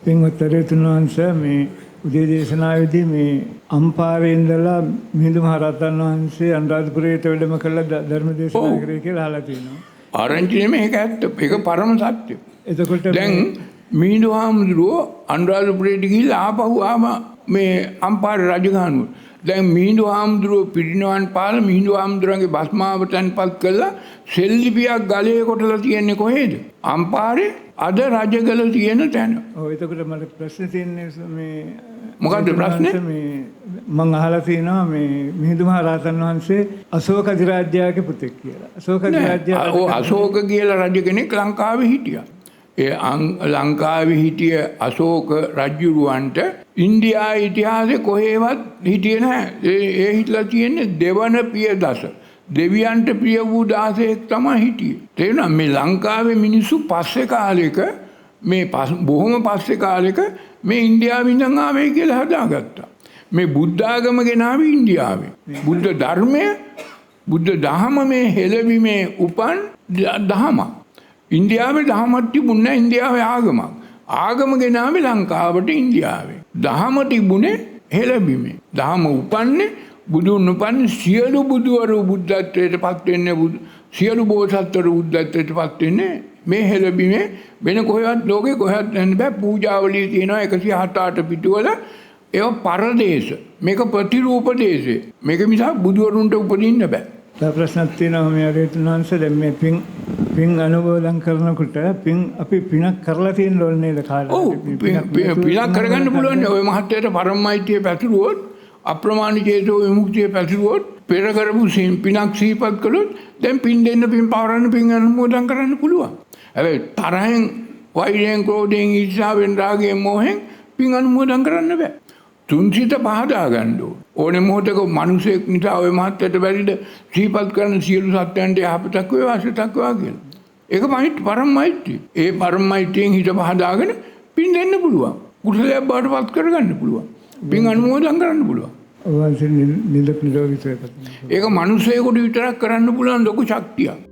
පින්වත්තරතුන් වහන්සේ මේ උදේ දේශනාවේදී මේ අම්පාරේ ඉඳලා මිහිඳු මහ රහතන් වහන්සේ අනුරාධපුරයට වැඩම කළා ධර්ම දේශනා කරේ කියලා අහලා තියෙනවා. ආරංචි නෙමෙයි ඒක ඇත්ත. ඒක පරම සත්‍ය. එතකොට දැන් මිහිඳු හාමුදුරුවෝ අනුරාධපුරයට ගිහිල්ලා ආපහු ආව මේ අම්පාරේ රජගහනුව. දැන් මිහිඳු හාමුදුරුවෝ පිරිනිවන් පාලා මිහිඳු හාමුදුරන්ගේ භස්මාව තැන්පත් කළා සෙල්ලිපියක් ගලේ කොටලා තියන්නේ කොහෙද? අම්පාරේ අද රජගල තියෙන තැන. ඔව් එතකොට මට ප්‍රශ්න තියෙන්නේ මේ මොකද්ද ප්‍රශ්නේ? මේ මම අහලා තියෙනවා මේ මිහිඳු මහ රහතන් වහන්සේ අශෝක අධිරාජ්‍යයේ පුතෙක් කියලා. අශෝක අධිරාජ්‍ය ඔව් අශෝක කියලා රජ කෙනෙක් ලංකාවේ හිටියා. ඒ ලංකාවේ හිටිය අශෝක රජුරවන්ට ඉන්දියා ඉතිහාසයේ කොහෙවත් හිටියේ නැහැ. ඒ හිටලා තියෙන්නේ දෙවන පියදස. දෙවියන්ට ප්‍රිය වූ 16ක් තමයි හිටියේ. තේරුණා මේ ලංකාවේ මිනිස්සු පස්සේ කාලෙක මේ බොහොම පස්සේ කාලෙක මේ ඉන්දියාවෙන් ඉඳන් ආවේ කියලා හදාගත්තා. මේ බුද්ධ ආගම ගෙනාවේ ඉන්දියාවේ. බුද්ධ ධර්මය බුද්ධ දහම මේ හෙළවීමේ උපන් දහමක්. ඉන්දියාවේ දහමක් තිබුණේ ඉන්දියාවේ ආගමක්. ආගම ගෙනාවේ ලංකාවට ඉන්දියාවේ. දහම තිබුණේ හෙළවීමේ. දහම උපන්නේ බුදුන් උපන්නේ සියලු බුදුවරු බුද්ධත්වයට පත් වෙන්නේ සියලු බෝසත්වරු බුද්ධත්වයට පත් වෙන්නේ මේ හෙළවීමේ වෙන කොහෙවත් ලෝකේ කොහෙවත් නැන්න බෑ. පූජාවලිය තියෙනවා 107 පිටුවල ඒව පරදේශ. මේක ප්‍රතිරූප දේශේ. මේක නිසා බුදුවරුන්ට උපදින්න බෑ. තව ප්‍රශ්නක් තියෙනවා මේ අරේතුන්වංශ දැන් මේ පින් අනුමෝදන් කරනකොට අපි පිනක් කරලා තියෙන්න ඕනේ නේද කාලේ? ඔව් පිනක් කරගන්න පුළුවන්. ඔය මහත්යට පරමයිතිය පැතුරුවොත් අප්‍රමාණ චේතෝ විමුක්තිය පැතුරුවොත් පෙර කරපු පිනක් සිහිපත් කළොත් දැන් පින් දෙන්න පින් පවරන්න පින් අනුමෝදන් කරන්න පුළුවන්. හැබැයි තරහෙන් වෛරයෙන් ක්‍රෝධයෙන් ඊර්ෂ්‍යාවෙන් රාගයෙන් මෝහෙන් පින් අනුමෝදන් කරන්න බෑ. තුන්සිත පහදා ගන්න ඕනේ මොහොතක මිනිසෙක් නිසා ඔය මහත්යට බැරිද සිහිපත් කරන සියලු සත්‍යයන්ට යහපතක් වේවා අසතක් වේවා කියලා. ඒක පරමයිතිය. ඒ පරමයිතියෙන් හිත පහදාගෙන පින් දෙන්න පුළුවන්. කුසලයක් බාටපත් කරගන්න පුළුවන්. පින් අනුමෝදන් කරන්න පුළුවන්. ඔවන්සේ නිරෝගී සුවපත්. ඒක මිනිසෙකුට විතරක් කරන්න පුළුවන් ලොකු ශක්තියක්.